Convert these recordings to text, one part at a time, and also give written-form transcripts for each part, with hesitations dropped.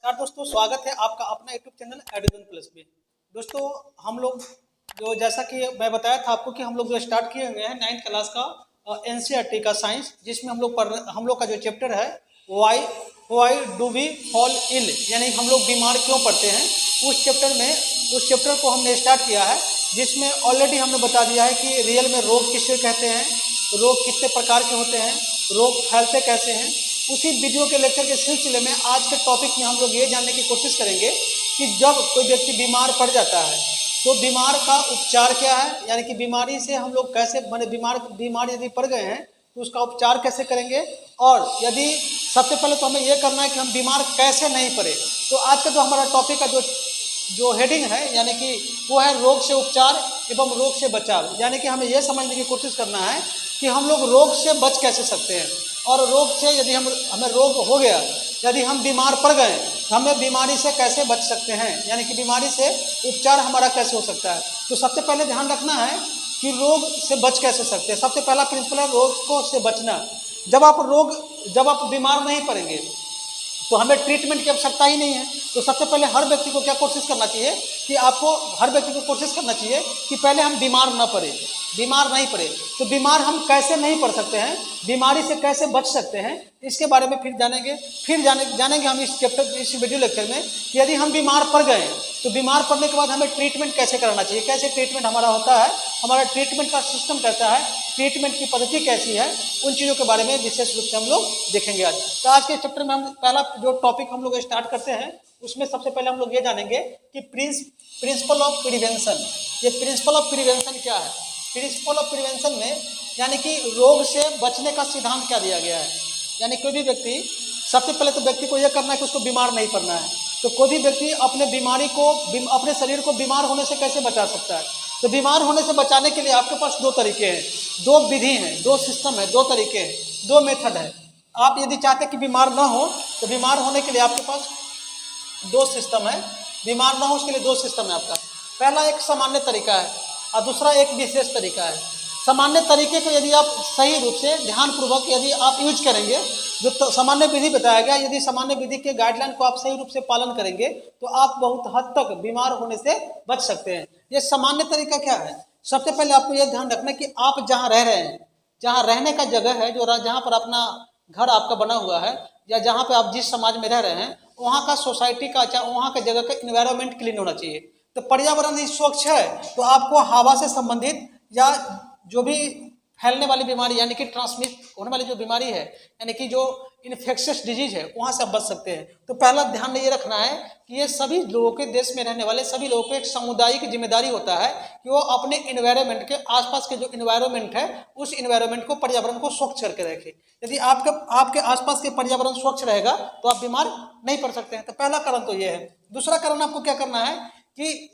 नमस्कार दोस्तों, स्वागत है आपका अपना यूट्यूब चैनल एडुकेशन प्लस में। दोस्तों हम लोग जो जैसा कि मैं बताया था आपको कि हम लोग जो स्टार्ट किए हुए हैं 9th क्लास का एनसीईआरटी का साइंस, जिसमें हम लोग का जो चैप्टर है why why do we fall ill, यानी हम लोग बीमार क्यों पड़ते हैं। उस चैप्टर को हमने स्टार्ट किया है, जिसमें ऑलरेडी हमने बता दिया है कि रियल में रोग किसे कहते हैं, रोग कितने प्रकार के होते हैं, रोग फैलते कैसे हैं। उसी वीडियो के लेक्चर के सिलसिले में आज के टॉपिक में हम लोग ये जानने की कोशिश करेंगे कि जब कोई व्यक्ति बीमार पड़ जाता है तो बीमार का उपचार क्या है, यानी कि बीमारी से हम लोग कैसे बीमार यदि पड़ गए हैं तो उसका उपचार कैसे करेंगे, और यदि सबसे पहले तो हमें ये करना है कि हम बीमार कैसे नहीं पड़े। तो आज का जो हमारा टॉपिक का जो हेडिंग है, यानी कि वो है रोग से उपचार एवं रोग से बचाव। यानी कि हमें यह समझने की कोशिश करना है कि हम लोग रोग से बच कैसे सकते हैं, और रोग से यदि हमें रोग हो गया, यदि हम बीमार पड़ गए तो हमें बीमारी से कैसे बच सकते हैं, यानी कि बीमारी से उपचार हमारा कैसे हो सकता है। तो सबसे पहले ध्यान रखना है कि रोग से बच कैसे सकते हैं। सबसे पहला प्रिंसिपल है रोग को से बचना। जब आप बीमार नहीं पड़ेंगे तो हमें ट्रीटमेंट की आवश्यकता ही नहीं है। तो सबसे पहले हर व्यक्ति को क्या कोशिश करना चाहिए कि हर व्यक्ति को कोशिश करना चाहिए कि पहले हम बीमार नहीं पड़े। तो बीमार हम कैसे नहीं पड़ सकते हैं, बीमारी से कैसे बच सकते हैं, इसके बारे में फिर जानेंगे हम इस वीडियो लेक्चर में कि यदि हम बीमार पड़ गए तो बीमार पड़ने के बाद हमें ट्रीटमेंट कैसे कराना चाहिए, कैसे ट्रीटमेंट हमारा होता है, हमारा ट्रीटमेंट का सिस्टम कैसा है, ट्रीटमेंट की पद्धति कैसी है, उन चीज़ों के बारे में विशेष रूप से हम लोग देखेंगे आज। तो आज के चैप्टर में हम पहला जो टॉपिक हम लोग स्टार्ट करते हैं, उसमें सबसे पहले हम लोग ये जानेंगे कि प्रिंसिपल ऑफ प्रिवेंशन। ये प्रिंसिपल ऑफ प्रिवेंशन क्या है। प्रिंसिपल ऑफ प्रिवेंशन में यानी कि रोग से बचने का सिद्धांत क्या दिया गया है। यानी कोई भी व्यक्ति, सबसे पहले तो व्यक्ति को यह करना है कि उसको बीमार नहीं पड़ना है। तो कोई भी व्यक्ति अपने शरीर को बीमार होने से कैसे बचा सकता है। तो बीमार होने से बचाने के लिए आपके पास दो तरीके हैं, दो विधि हैं, दो सिस्टम है, दो तरीके हैं, दो मेथड है। आप यदि चाहते कि बीमार ना हो तो बीमार होने के लिए आपके पास दो सिस्टम है, बीमार ना हो उसके लिए दो सिस्टम है आपका। पहला एक सामान्य तरीका है और दूसरा एक विशेष तरीका है। सामान्य तरीके को यदि आप सही रूप से ध्यानपूर्वक यदि आप यूज करेंगे, जो सामान्य विधि बताया गया, यदि सामान्य विधि के गाइडलाइन को आप सही रूप से पालन करेंगे तो आप बहुत हद तक बीमार होने से बच सकते हैं। ये सामान्य तरीका क्या है। सबसे पहले आपको यह ध्यान रखना है कि आप जहाँ रह रहे हैं, जहाँ रहने का जगह है, जहाँ पर अपना घर आपका बना हुआ है, या जहाँ पे आप जिस समाज में रह रहे हैं, वहाँ का सोसाइटी का, वहाँ का जगह का इन्वायरमेंट क्लीन होना चाहिए। तो पर्यावरण यदि स्वच्छ है तो आपको हवा से संबंधित या जो भी फैलने वाली बीमारी, यानी कि ट्रांसमिट होने वाली जो बीमारी है, यानी कि जो इन्फेक्शियस डिजीज है, वहाँ से आप बच सकते हैं। तो पहला ध्यान ये रखना है कि ये सभी लोगों के, देश में रहने वाले सभी लोगों को एक सामुदायिक जिम्मेदारी होता है कि वो अपने इन्वायरमेंट के आसपास के जो इन्वायरमेंट है, उस इन्वायरमेंट को, पर्यावरण को स्वच्छ करके रखें। यदि आपके आसपास के पर्यावरण स्वच्छ रहेगा तो आप बीमार नहीं पड़ सकते हैं। तो पहला कारण तो ये है। दूसरा कारण आपको क्या करना है कि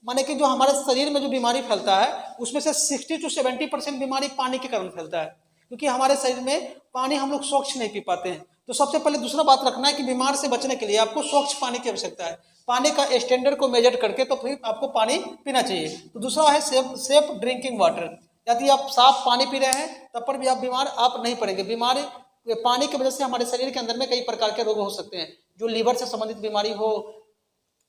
माने कि जो हमारे शरीर में जो बीमारी फैलता है उसमें से 60 से 70% बीमारी पानी के कारण फैलता है, क्योंकि हमारे शरीर में पानी हम लोग स्वच्छ नहीं पी पाते हैं। तो सबसे पहले दूसरा बात रखना है कि बीमार से बचने के लिए आपको स्वच्छ पानी की आवश्यकता है। पानी का स्टैंडर्ड को मेजर करके तो फिर आपको पानी पीना चाहिए। तो दूसरा है सेफ ड्रिंकिंग वाटर। यदि आप साफ पानी पी रहे हैं तब पर भी आप बीमार नहीं पड़ेंगे। बीमारी पानी की वजह से हमारे शरीर के अंदर में कई प्रकार के रोग हो सकते हैं, जो लीवर से संबंधित बीमारी हो,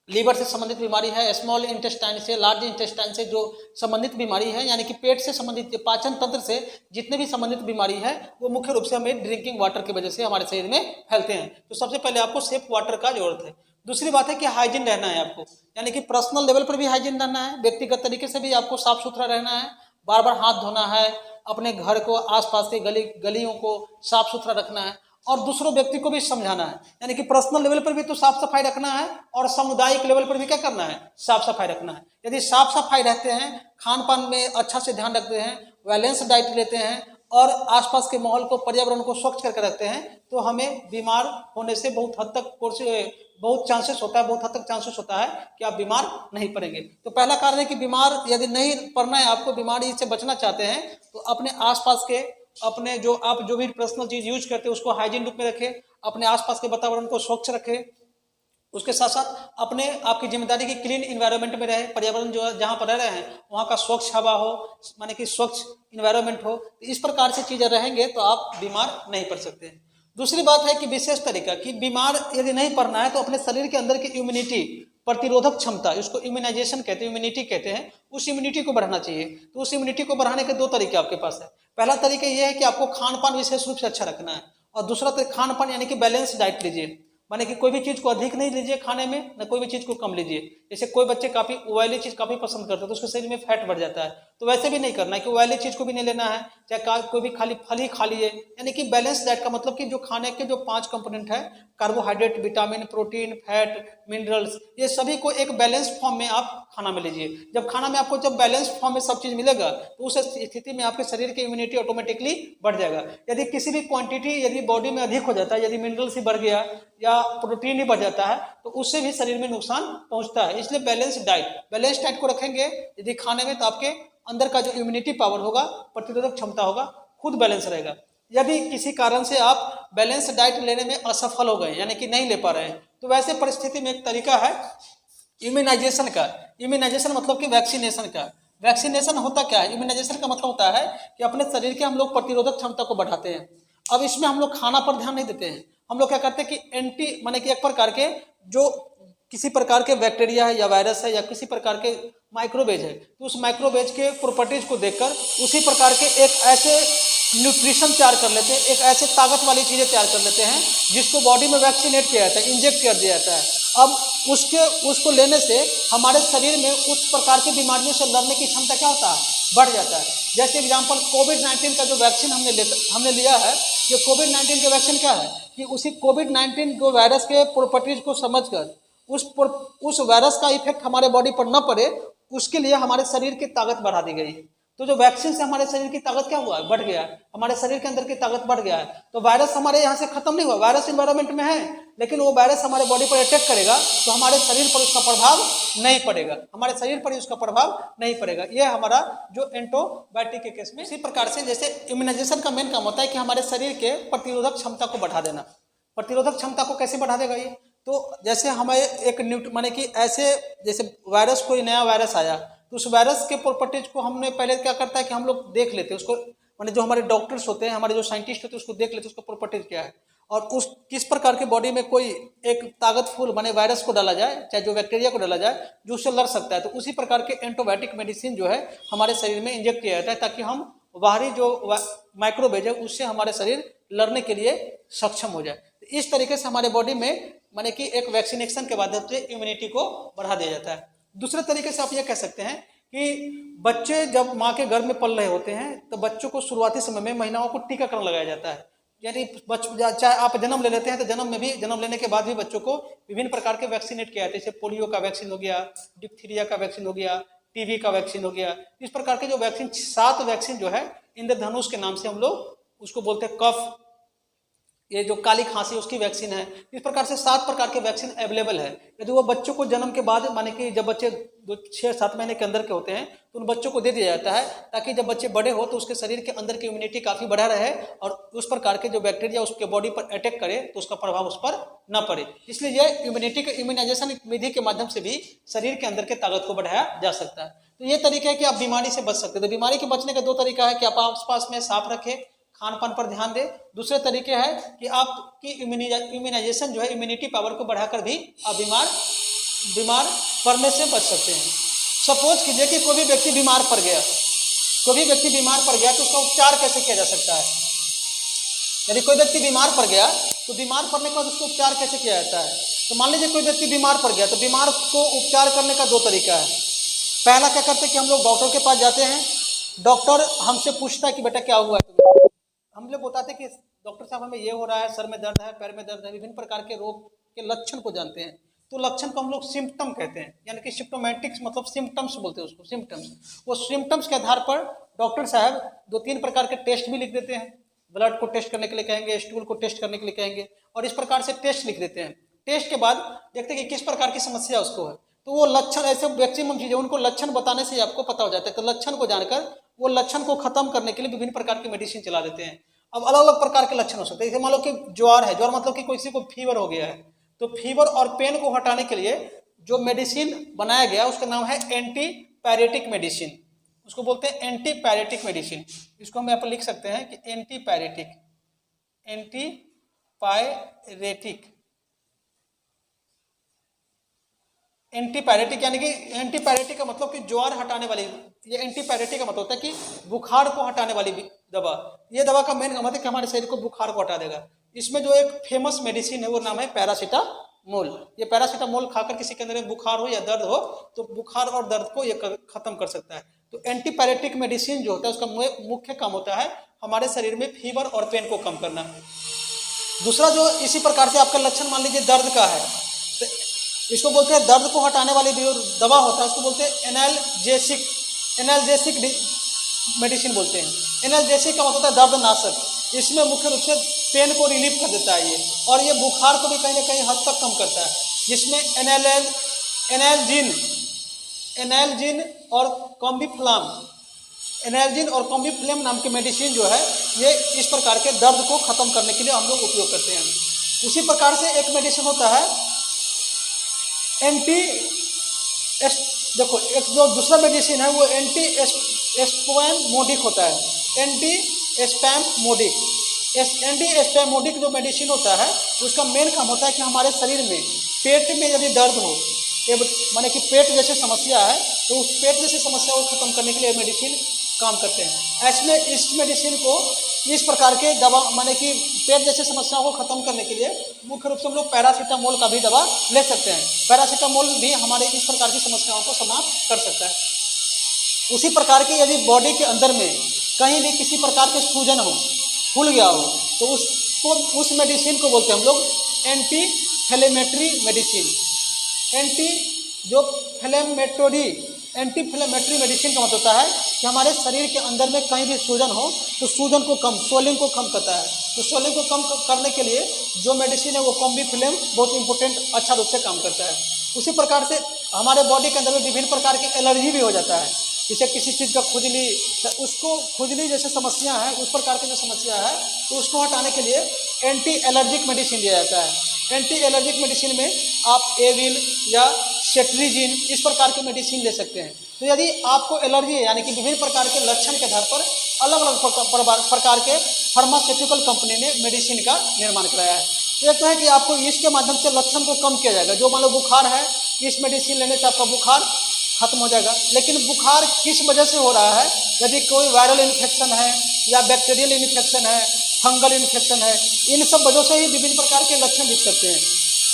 लीवर से संबंधित बीमारी है, स्मॉल इंटेस्टाइन से, लार्ज इंटेस्टाइन से जो संबंधित बीमारी है, यानी कि पेट से संबंधित, पाचन तंत्र से जितने भी संबंधित बीमारी है, वो मुख्य रूप से हमें ड्रिंकिंग वाटर की वजह से हमारे शरीर में फैलते हैं। तो सबसे पहले आपको सेफ वाटर का जरूरत है। दूसरी बात है कि हाइजीन रहना है आपको, यानी कि पर्सनल लेवल पर भी हाइजीन रहना है, व्यक्तिगत तरीके से भी आपको साफ सुथरा रहना है, बार बार हाथ धोना है, अपने घर को, आसपास के गलियों को साफ सुथरा रखना है, और दूसरों व्यक्ति को भी समझाना है। यानी कि पर्सनल लेवल पर भी तो साफ सफाई रखना है और सामुदायिक लेवल पर भी क्या करना है, साफ सफाई रखना है। यदि साफ सफाई रहते हैं, खान पान में अच्छा से ध्यान रखते हैं, बैलेंस डाइट लेते हैं और आसपास के माहौल को, पर्यावरण को स्वच्छ करके रखते हैं, तो हमें बीमार होने से बहुत हद तक चांसेस होता है कि आप बीमार नहीं पड़ेंगे। तो पहला कारण है कि बीमार यदि नहीं पड़ना है, आपको बीमारी से बचना चाहते हैं, तो अपने आसपास के, अपने आप जो भी पर्सनल चीज यूज करते हैं उसको हाइजीन रूप में रखें, अपने आसपास के वातावरण को स्वच्छ रखें। उसके साथ साथ आपकी जिम्मेदारी की क्लीन इन्वायरमेंट में रहे, पर्यावरण जो जहाँ पर रह रहे हैं वहाँ का स्वच्छ हवा हो, माने कि स्वच्छ इन्वायरमेंट हो। इस प्रकार से चीजें रहेंगे तो आप बीमार नहीं पड़ सकते हैं। दूसरी बात है कि विशेष तरीका कि बीमार यदि नहीं पड़ना है तो अपने शरीर के अंदर की इम्यूनिटी, प्रतिरोधक क्षमता, इसको इम्यूनाइजेशन कहते हैं, इम्यूनिटी कहते हैं, उस इम्यूनिटी को बढ़ाना चाहिए। तो उस इम्यूनिटी को बढ़ाने के दो तरीके आपके पास है। पहला तरीका यह है कि आपको खान पान विशेष रूप से अच्छा रखना है, और दूसरा तरीका खान पान यानी कि बैलेंस डाइट लीजिए, माने कि कोई भी चीज़ को अधिक नहीं लीजिए खाने में, ना कोई भी चीज़ को कम लीजिए। जैसे कोई बच्चे काफ़ी ऑयली चीज़ काफ़ी पसंद करते हैं तो उसके शरीर में फैट बढ़ जाता है, तो वैसे भी नहीं करना है कि ऑयली चीज़ को भी नहीं लेना है, चाहे कोई भी खाली फल ही खा लिए। यानी कि बैलेंस डाइट का मतलब कि जो खाने के जो 5 कंपोनेंट है, carbohydrate, vitamin, protein, fat, minerals, ये सभी को एक बैलेंस फॉर्म में आप खाना में लीजिए। जब खाना में आपको जब बैलेंस फॉर्म में सब चीज़ मिलेगा तो उस स्थिति में आपके शरीर की इम्यूनिटी ऑटोमेटिकली बढ़ जाएगा। यदि किसी भी क्वांटिटी यदि बॉडी में अधिक हो जाता है, यदि मिनरल्स ही बढ़ गया या प्रोटीन ही बढ़ जाता है तो उससे भी शरीर में नुकसान पहुंचता है। इसलिए बैलेंस डाइट को रखेंगे यदि खाने में, तो आपके अंदर का जो इम्यूनिटी पावर होगा, प्रतिरोधक क्षमता होगा, खुद बैलेंस रहेगा। यदि किसी कारण से आप बैलेंस डाइट लेने में असफल हो गए, यानी कि नहीं ले पा रहे हैं, तो वैसे परिस्थिति में एक तरीका है इम्यूनाइजेशन का। इम्यूनाइजेशन मतलब कि वैक्सीनेशन का। वैक्सीनेशन होता क्या है? इम्यूनाइजेशन का मतलब होता है कि अपने शरीर के हम लोग प्रतिरोधक क्षमता को बढ़ाते हैं। अब इसमें हम लोग खाना पर ध्यान नहीं देते हैं, हम लोग क्या करते हैं कि एंटी माने कि एक प्रकार के जो किसी प्रकार के बैक्टीरिया है या वायरस है या किसी प्रकार के माइक्रोवेज है, तो उस माइक्रोवेज के प्रॉपर्टीज को देखकर उसी प्रकार के एक ऐसे न्यूट्रिशन तैयार कर लेते हैं, एक ऐसे ताकत वाली चीज़ें तैयार कर लेते हैं जिसको बॉडी में वैक्सीनेट किया जाता है, इंजेक्ट कर दिया जाता है। अब उसको लेने से हमारे शरीर में उस प्रकार की बीमारियों से लड़ने की क्षमता क्या होता है? बढ़ जाता है। जैसे एग्जाम्पल कोविड-19 का जो वैक्सीन हमने लिया है, ये कोविड-19 का वैक्सीन क्या है कि उसी कोविड-19 को वायरस के प्रॉपर्टीज को समझकर उस वायरस का इफेक्ट हमारे बॉडी पर न पड़े, उसके लिए हमारे शरीर की ताकत बढ़ा दी गई है। तो जो वैक्सीन से हमारे शरीर की ताकत क्या हुआ है? बढ़ गया है, हमारे शरीर के अंदर की ताकत बढ़ गया है। तो वायरस हमारे यहाँ से खत्म नहीं हुआ, वायरस एनवायरमेंट में है, लेकिन वो वायरस हमारे बॉडी पर अटैक करेगा तो हमारे शरीर पर उसका प्रभाव नहीं पड़ेगा, हमारे शरीर पर उसका प्रभाव नहीं पड़ेगा। ये हमारा जो एंटीबायोटिक के केस में। इसी प्रकार से जैसे इम्यूनाइजेशन का मेन काम होता है कि हमारे शरीर के प्रतिरोधक क्षमता को बढ़ा देना। प्रतिरोधक क्षमता को कैसे बढ़ा देगा ये? तो जैसे हमें एक माने कि ऐसे जैसे वायरस, कोई नया वायरस आया तो उस वायरस के प्रॉपर्टीज को हमने पहले क्या करता है कि हम लोग देख लेते हैं उसको, माने जो हमारे डॉक्टर्स होते हैं, हमारे जो साइंटिस्ट होते हैं, उसको देख लेते हैं उसका प्रॉपर्टीज क्या है, और उस किस प्रकार के बॉडी में कोई एक ताकतफुल माने वायरस को डाला जाए, चाहे जो बैक्टीरिया को डाला जाए जो उससे लड़ सकता है, तो उसी प्रकार के एंटीबायोटिक मेडिसिन जो है हमारे शरीर में इंजेक्ट किया जाता है ताकि हम बाहरी जो माइक्रोवेज है उससे हमारे शरीर लड़ने के लिए सक्षम हो जाए। इस तरीके से हमारे बॉडी में माने कि एक वैक्सीनेशन के माध्यम से इम्यूनिटी को बढ़ा दिया जाता है। दूसरे तरीके से आप ये कह सकते हैं कि बच्चे जब माँ के गर्भ में पल रहे होते हैं तो बच्चों को शुरुआती समय में महिलाओं को टीकाकरण लगाया जाता है। यानी चाहे आप जन्म ले लेते हैं तो जन्म लेने के बाद भी बच्चों को विभिन्न प्रकार के वैक्सीनेट किया जाता है, जैसे पोलियो का वैक्सीन हो गया, डिप्थीरिया का वैक्सीन हो गया, टीबी का वैक्सीन हो गया। इस प्रकार के जो वैक्सीन 7 वैक्सीन जो है इंद्रधनुष के नाम से हम लोग उसको बोलते हैं, कफ, ये जो काली खांसी उसकी वैक्सीन है। इस प्रकार से 7 प्रकार के वैक्सीन अवेलेबल है। यदि वो बच्चों को जन्म के बाद माने कि जब बच्चे 6-7 महीने के अंदर के होते हैं तो उन बच्चों को दे दिया जाता है ताकि जब बच्चे बड़े हो तो उसके शरीर के अंदर की इम्यूनिटी काफ़ी बढ़ा रहे और उस प्रकार के जो बैक्टीरिया उसके बॉडी पर अटैक करे तो उसका प्रभाव उस पर न पड़े। इसलिए यह इम्यूनाइजेशन विधि के माध्यम से भी शरीर के अंदर के ताकत को बढ़ाया जा सकता है। तो ये तरीका है कि आप बीमारी से बच सकते हैं। तो बीमारी के बचने का 2 तरीका है कि आप आसपास में साफ रखें, खान पान पर ध्यान दें। दूसरे तरीके है कि आपकी इम्यूनाइजेशन जो है इम्यूनिटी पावर को बढ़ाकर भी आप बीमार पड़ने से बच सकते हैं। सपोज कीजिए कि कोई भी व्यक्ति बीमार पड़ गया तो उसका उपचार कैसे किया जा सकता है? यदि कोई व्यक्ति बीमार पड़ गया तो बीमार पड़ने के बाद उसको उपचार कैसे किया जाता है? तो मान लीजिए कोई व्यक्ति बीमार पड़ गया तो बीमार को उपचार करने का 2 तरीका है। पहला क्या करते हैं कि हम लोग डॉक्टर के पास जाते हैं, डॉक्टर हमसे पूछता है कि बेटा क्या हुआ है, हम लोग बताते हैं कि डॉक्टर साहब हमें ये हो रहा है, सर में दर्द है, पैर में दर्द है, विभिन्न प्रकार के रोग के लक्षण को जानते हैं। तो लक्षण को हम लोग सिम्टम कहते हैं, यानी कि सिम्टोमेटिक्स मतलब सिम्टम्स बोलते हैं उसको, सिम्टम्स। वो सिम्टम्स के आधार पर डॉक्टर साहब 2-3 प्रकार के टेस्ट भी लिख देते हैं। ब्लड को टेस्ट करने के लिए कहेंगे, स्टूल को टेस्ट करने के लिए कहेंगे, और इस प्रकार से टेस्ट लिख देते हैं। टेस्ट के बाद देखते हैं कि किस प्रकार की समस्या उसको है। तो वो लक्षण ऐसे मैक्सिमम चीज़ें उनको लक्षण बताने से आपको पता हो जाता है। तो लक्षण को जानकर वो लक्षण को खत्म करने के लिए विभिन्न प्रकार की मेडिसिन चला देते हैं। अब अलग अलग प्रकार के लक्षण हो सकते हैं। जैसे मान लो कि ज्वर है, ज्वर मतलब कि किसी को फीवर हो गया है, तो फीवर और पेन को हटाने के लिए जो मेडिसिन बनाया गया उसका नाम है एंटीपायरेटिक मेडिसिन। उसको बोलते हैं एंटीपायरेटिक मेडिसिन। इसको हम यहाँ पर लिख सकते हैं कि एंटीपायरेटिक एंटीपायरेटिक यानी कि एंटीपायरेटिक का मतलब कि ज्वार हटाने वाली, ये एंटीपायरेटिक का मतलब होता है कि बुखार को हटाने वाली दवा। ये दवा का मेन मतलब है कि हमारे शरीर को बुखार को हटा देगा। इसमें जो एक फेमस मेडिसिन है वो नाम है पैरासीटामोल। ये पैरासीटामोल खाकर किसी के अंदर में बुखार हो या दर्द हो तो बुखार और दर्द को ये खत्म कर सकता है। तो एंटीपायरेटिक मेडिसिन जो होता है उसका मुख्य काम होता है हमारे शरीर में फीवर और पेन को कम करना। दूसरा जो इसी प्रकार से आपका लक्षण मान लीजिए दर्द का है तो इसको बोलते हैं, दर्द को हटाने वाली जो दवा होता है उसको बोलते हैं एनाल्जेसिक मेडिसिन बोलते हैं। एनाल्जेसिक का मतलब होता है दर्दनाशक। इसमें मुख्य रूप से पेन को रिलीफ कर देता है ये, और ये बुखार को भी कहीं ना कहीं हद तक कम करता है। जिसमें एनाल्जिन और कॉम्बिफ्लेम नाम की मेडिसिन जो है ये इस प्रकार के दर्द को खत्म करने के लिए हम लोग उपयोग करते हैं। उसी प्रकार से एक मेडिसिन होता है देखो एक जो दूसरा मेडिसिन है वो एंटी स्पैमोडिक होता है। एंटी स्पैमोडिक जो मेडिसिन होता है उसका मेन काम होता है कि हमारे शरीर में पेट में यदि दर्द हो, माने कि पेट जैसे समस्या है तो उस पेट जैसे समस्या को खत्म करने के लिए मेडिसिन काम करते हैं। ऐसे में इस मेडिसिन को इस प्रकार के दवा माने कि पेट जैसे समस्याओं को खत्म करने के लिए मुख्य रूप से हम लोग पैरासीटामोल का भी दवा ले सकते हैं। पैरासीटामोल भी हमारे इस प्रकार की समस्याओं को समाप्त कर सकता है। उसी प्रकार के यदि बॉडी के अंदर में कहीं भी किसी प्रकार के सूजन हो, फूल गया हो तो उसको उस मेडिसिन को बोलते हैं हम लोग एंटी फ्लेमेटरी मेडिसिन। एंटी फ्लेमेटरी मेडिसिन का मतलब होता है कि हमारे शरीर के अंदर में कहीं भी सूजन हो तो सूजन को सोलिंग को कम करता है। तो सोलिंग को कम करने के लिए जो मेडिसिन है वो कॉम्बिफ्लेम बहुत इंपॉर्टेंट अच्छा रूप से काम करता है। उसी प्रकार से हमारे बॉडी के अंदर में विभिन्न प्रकार की एलर्जी भी हो जाता है, जैसे किसी चीज़ का खुजली, तो उसको खुजली जैसे समस्या है उस प्रकार की जो समस्या है तो उसको हटाने के लिए एंटी एलर्जिक मेडिसिन दिया जाता है। एंटी एलर्जिक मेडिसिन में आप एविल या सेट्रिजिन इस प्रकार के मेडिसिन ले सकते हैं। तो यदि आपको एलर्जी है यानी कि विभिन्न प्रकार के लक्षण के आधार पर अलग अलग प्रकार के फार्मास्यूटिकल कंपनी ने मेडिसिन का निर्माण कराया है। तो एक तो है कि आपको इसके माध्यम से लक्षण को कम किया जाएगा। जो मान लो बुखार है, इस मेडिसिन लेने से आपका बुखार खत्म हो जाएगा। लेकिन बुखार किस वजह से हो रहा है, यदि कोई वायरल इन्फेक्शन है या बैक्टीरियल इन्फेक्शन है, फंगल इन्फेक्शन है, इन सब वजहों से ही विभिन्न प्रकार के लक्षण दिख सकते हैं।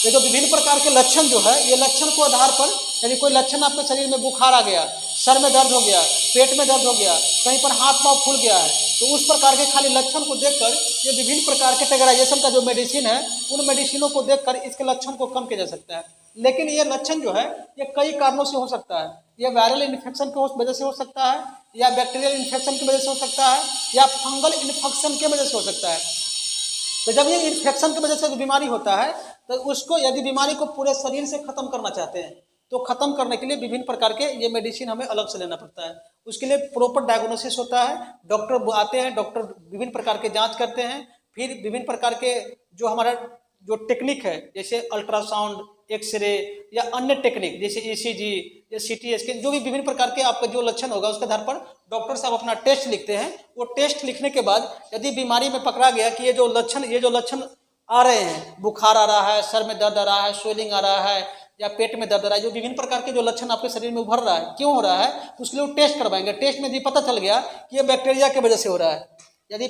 ये जो विभिन्न प्रकार के लक्षण जो है ये लक्षण को आधार पर यदि कोई लक्षण आपके शरीर में बुखार आ गया, सर में दर्द हो गया, पेट में दर्द हो गया, कहीं पर हाथ पाँव फूल गया है तो उस प्रकार के खाली लक्षण को देखकर ये विभिन्न प्रकार के कैटेगराइजेशन का जो मेडिसिन है उन मेडिसिनों को देखकर इसके लक्षण को कम किया जा सकता है। लेकिन ये लक्षण जो है ये कई कारणों से हो सकता है। ये वायरल इन्फेक्शन की वजह से हो सकता है, या बैक्टीरियल इन्फेक्शन की वजह से हो सकता है, या फंगल इन्फेक्शन की वजह से हो सकता है। तो जब ये इन्फेक्शन की वजह से बीमारी होता है तो उसको यदि बीमारी को पूरे शरीर से खत्म करना चाहते हैं तो खत्म करने के लिए विभिन्न प्रकार के ये मेडिसिन हमें अलग से लेना पड़ता है। उसके लिए प्रॉपर डायग्नोसिस होता है, डॉक्टर आते हैं, डॉक्टर विभिन्न प्रकार के जांच करते हैं, फिर विभिन्न प्रकार के जो हमारा जो टेक्निक है जैसे अल्ट्रासाउंड, एक्सरे या अन्य टेक्निक जैसे ईसीजी या सीटी स्कैन, जो भी विभिन्न प्रकार के आपका जो लक्षण होगा उसके आधार पर डॉक्टर साहब अपना टेस्ट लिखते हैं। वो टेस्ट लिखने के बाद यदि बीमारी में पकड़ा गया कि ये जो लक्षण आ रहे हैं, बुखार आ रहा है, सर में दर्द आ रहा है, स्वेलिंग आ रहा है या पेट में दर्द आ रहा है, जो विभिन्न प्रकार के जो लक्षण आपके शरीर में उभर रहा है, क्यों हो रहा है, तो उसके लिए वो टेस्ट करवाएंगे। टेस्ट में यदि पता चल गया कि ये बैक्टीरिया की वजह से हो रहा है, यदि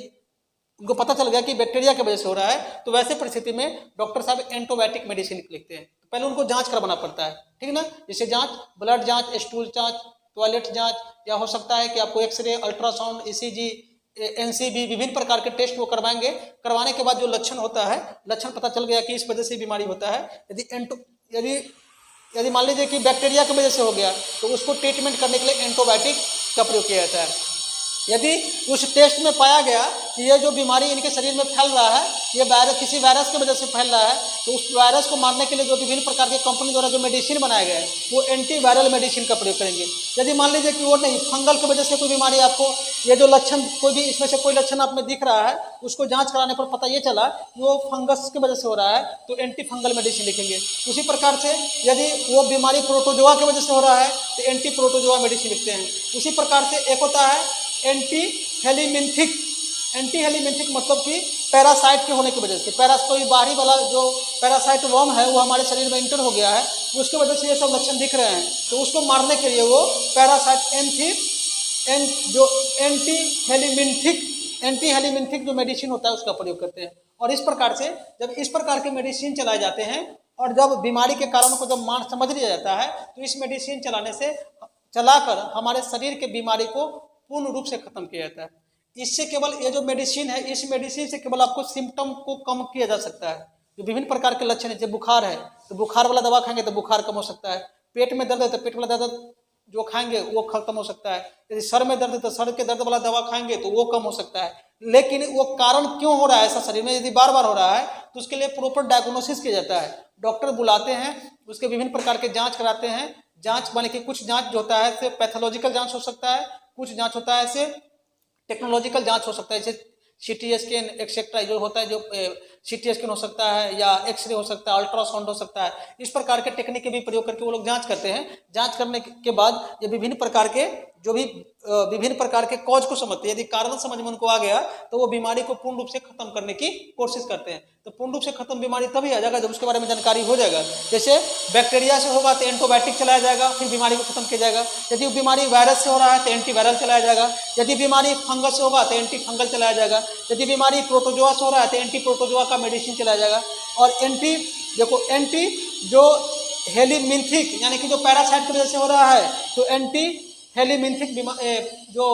उनको पता चल गया कि बैक्टीरिया की वजह से हो रहा है तो वैसे परिस्थिति में डॉक्टर साहब एंटीबायोटिक मेडिसिन लिखते हैं। तो पहले उनको जांच करवाना पड़ता है, ठीक ना, जैसे जांच, ब्लड जांच, स्टूल जांच, टॉयलेट जांच, या हो सकता है कि आपको एक्सरे, अल्ट्रासाउंड, ईसीजी, एनसीबी, विभिन्न प्रकार के टेस्ट वो करवाएंगे। करवाने के बाद जो लक्षण होता है, लक्षण पता चल गया कि इस वजह से बीमारी होता है, यदि मान लीजिए कि बैक्टीरिया की वजह से हो गया तो उसको ट्रीटमेंट करने के लिए एंटीबायोटिक का प्रयोग किया जाता है। यदि उस टेस्ट में पाया गया कि ये जो बीमारी इनके शरीर में फैल रहा है ये किसी वायरस की वजह से फैल रहा है तो उस वायरस को मारने के लिए जो विभिन्न प्रकार के कंपनी द्वारा जो मेडिसिन बनाए गए वो एंटीवायरल मेडिसिन का प्रयोग करेंगे। यदि मान लीजिए कि वो नहीं, फंगल की वजह से कोई बीमारी आपको, ये जो लक्षण कोई भी इसमें से कोई लक्षण आप में दिख रहा है, उसको जांच कराने पर पता ये चला कि वो फंगस की वजह से हो रहा है तो एंटी फंगल मेडिसिन लिखेंगे। उसी प्रकार से यदि वो बीमारी प्रोटोजोआ की वजह से हो रहा है तो एंटी प्रोटोजोआ मेडिसिन लिखते हैं। उसी प्रकार से एक होता है एंटी हेलीमिंथिक मतलब कि पैरासाइट के होने की वजह से, कोई बाहरी वाला जो पैरासाइट वर्म है वो हमारे शरीर में इंटर हो गया है, उसकी वजह से ये सब लक्षण दिख रहे हैं, तो उसको मारने के लिए वो पैरासाइट जो एंटी हेलीमिंथिक जो मेडिसिन होता है उसका प्रयोग करते हैं। और इस प्रकार से जब इस प्रकार के मेडिसिन चलाए जाते हैं और जब बीमारी के कारणों को जब समझ लिया जाता है तो इस मेडिसिन चलाकर हमारे शरीर के बीमारी को पूर्ण रूप से खत्म किया जाता है। इससे केवल ये जो मेडिसिन है, इस मेडिसिन से केवल आपको सिम्टम को कम किया जा सकता है। जो विभिन्न प्रकार के लक्षण है, जब बुखार है तो बुखार वाला दवा खाएंगे तो बुखार कम हो सकता है, पेट में दर्द है तो पेट वाला दर्द जो खाएंगे वो खत्म हो सकता है, यदि सर में दर्द है तो सर के दर्द वाला दवा खाएंगे तो वो कम हो सकता है। लेकिन वो कारण क्यों हो रहा है ऐसा शरीर में, यदि बार बार हो रहा है तो उसके लिए प्रॉपर डायग्नोसिस किया जाता है। डॉक्टर बुलाते हैं, उसके विभिन्न प्रकार के जांच कराते हैं। जांच माने कि कुछ जांच जो होता है पैथोलॉजिकल जांच हो सकता है, कुछ जांच होता है ऐसे टेक्नोलॉजिकल जांच हो सकता है, जैसे सीटी स्कैन एक्सेट्रा जो होता है, जो सीटी स्कैन हो सकता है या एक्सरे हो सकता है, अल्ट्रासाउंड हो सकता है। इस प्रकार के टेक्निक के भी प्रयोग करके वो लोग जांच करते हैं। जांच करने के बाद ये विभिन्न प्रकार के कॉज को समझते हैं। यदि कारण समझ में उनको आ गया तो वो बीमारी को पूर्ण रूप से खत्म करने की कोशिश करते हैं। तो पूर्ण रूप से खत्म बीमारी तभी आ जाएगा जब उसके बारे में जानकारी हो जाएगा। जैसे बैक्टीरिया से होगा तो एंटीबायोटिक चलाया जाएगा, फिर बीमारी को खत्म किया जाएगा। यदि बीमारी वायरस से हो रहा है तो एंटीवायरल चलाया जाएगा। यदि बीमारी फंगस से होगा तो एंटी फंगल चलाया जाएगा। यदि बीमारी प्रोटोजोआ से हो रहा है तो एंटी प्रोटोजोआ का मेडिसिन चलाया जाएगा। और एंटी जो हेलीमिंथिक यानी कि जो पैरासाइट की वजह से हो रहा है तो एंटी हेलीमिंथिक जो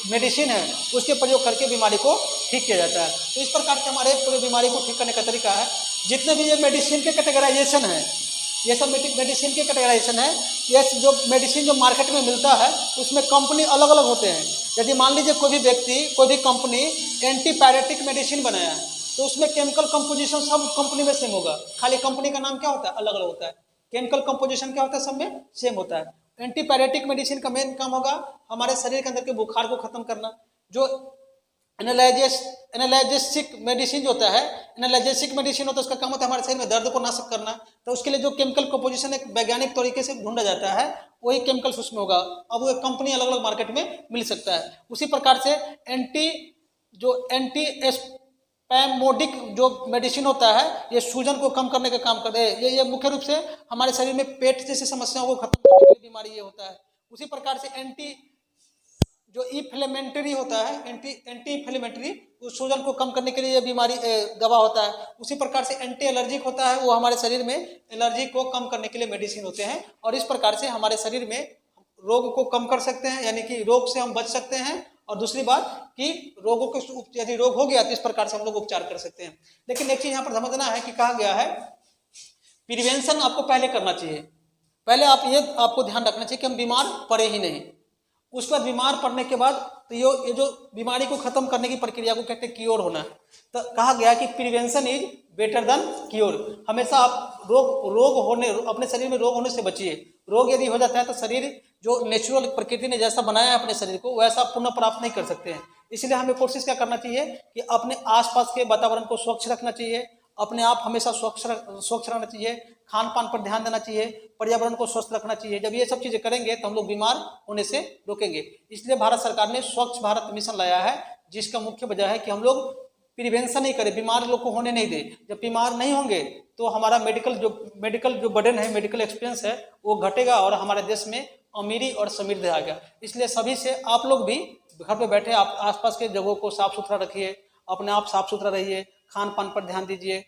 मेडिसिन है उसके प्रयोग करके बीमारी को ठीक किया जाता है। तो इस प्रकार से हमारे पूरे बीमारी को ठीक करने का तरीका है। जितने भी ये मेडिसिन के कैटेगराइजेशन है, ये सब मेडिसिन के कैटेगराइजेशन है, ये जो मेडिसिन जो मार्केट में मिलता है उसमें कंपनी अलग अलग होते हैं। यदि मान लीजिए कोई भी कंपनी एंटीपायरेटिक मेडिसिन बनाया है तो उसमें केमिकल कंपोजिशन सब कंपनी में सेम होगा, खाली कंपनी का नाम क्या होता है अलग अलग होता है, केमिकल कंपोजिशन क्या होता है सब में सेम होता है। एंटीपायरेटिक मेडिसिन का मेन काम होगा हमारे शरीर के अंदर के बुखार को खत्म करना। जो एनाल्जेसिक मेडिसिन जो होता है, एनाल्जेसिक मेडिसिन होता है उसका काम होता है हमारे शरीर में दर्द को नाशक करना। तो उसके लिए जो केमिकल कंपोजिशन एक वैज्ञानिक तरीके से ढूंढा जाता है वही केमिकल्स उसमें होगा। अब वो कंपनी अलग अलग मार्केट में मिल सकता है। उसी प्रकार से एंटी स्पैमोडिक जो मेडिसिन होता है ये सूजन को कम करने का काम करते हैं। ये मुख्य रूप से हमारे शरीर में पेट जैसी समस्याओं को खत्म करने के लिए बीमारी ये होता है। उसी प्रकार से जो इन्फ्लेमेटरी होता है, एंटी इन्फ्लेमेटरी उस सूजन को कम करने के लिए ये बीमारी दवा होता है। उसी प्रकार से एंटी एलर्जिक होता है, वो हमारे शरीर में एलर्जी को कम करने के लिए मेडिसिन होते हैं। और इस प्रकार से हमारे शरीर में रोग को कम कर सकते हैं, यानी कि रोग से हम बच सकते हैं। और दूसरी बात कि रोगों के यदि रोग हो गया तो इस प्रकार से हम लोग उपचार कर सकते हैं। लेकिन एक चीज यहाँ पर समझना है कि कहा गया है प्रिवेंशन आपको पहले करना चाहिए। पहले आपको ध्यान रखना चाहिए कि हम बीमार पड़े ही नहीं। उसके बाद बीमार पड़ने के बाद तो ये जो बीमारी को खत्म करने की प्रक्रिया को कहते हैं क्योर होना। तो कहा गया कि prevention is better than cure. हमेशा आप अपने शरीर में रोग होने से बचिए। रोग यदि हो जाता है तो शरीर जो नेचुरल प्रकृति ने जैसा बनाया है अपने शरीर को वैसा पुनः प्राप्त नहीं कर सकते हैं। इसलिए हमें कोशिश क्या करना चाहिए कि अपने आसपास के वातावरण को स्वच्छ रखना चाहिए, अपने आप हमेशा स्वच्छ रहना चाहिए, खान पान पर ध्यान देना चाहिए, पर्यावरण को स्वस्थ रखना चाहिए। जब ये सब चीजें करेंगे तो हम लोग बीमार होने से रोकेंगे। इसलिए भारत सरकार ने स्वच्छ भारत मिशन लाया है, जिसका मुख्य वजह है कि हम लोग प्रिवेंशन नहीं करें, बीमार लोग को होने नहीं दे। जब बीमार नहीं होंगे तो हमारा मेडिकल जो बर्डन है, मेडिकल एक्सपेंस है वो घटेगा और हमारे देश में अमीरी और समृद्धि आ गया। इसलिए सभी से आप लोग भी घर पे बैठे आप आसपास के जगहों को साफ सुथरा रखिए, अपने आप साफ सुथरा रहिए, खान पान पर ध्यान दीजिए,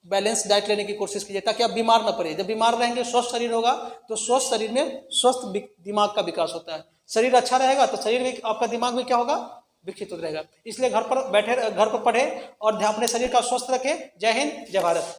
बैलेंस डाइट लेने की कोशिश कीजिए ताकि आप बीमार न पड़े। जब बीमार रहेंगे स्वस्थ शरीर होगा तो स्वस्थ शरीर में स्वस्थ दिमाग का विकास होता है। शरीर अच्छा रहेगा तो शरीर में आपका दिमाग में क्या होगा, विकसित हो रहेगा। इसलिए घर पर पढ़े और अपने शरीर का स्वस्थ रखें। जय हिंद, जय भारत।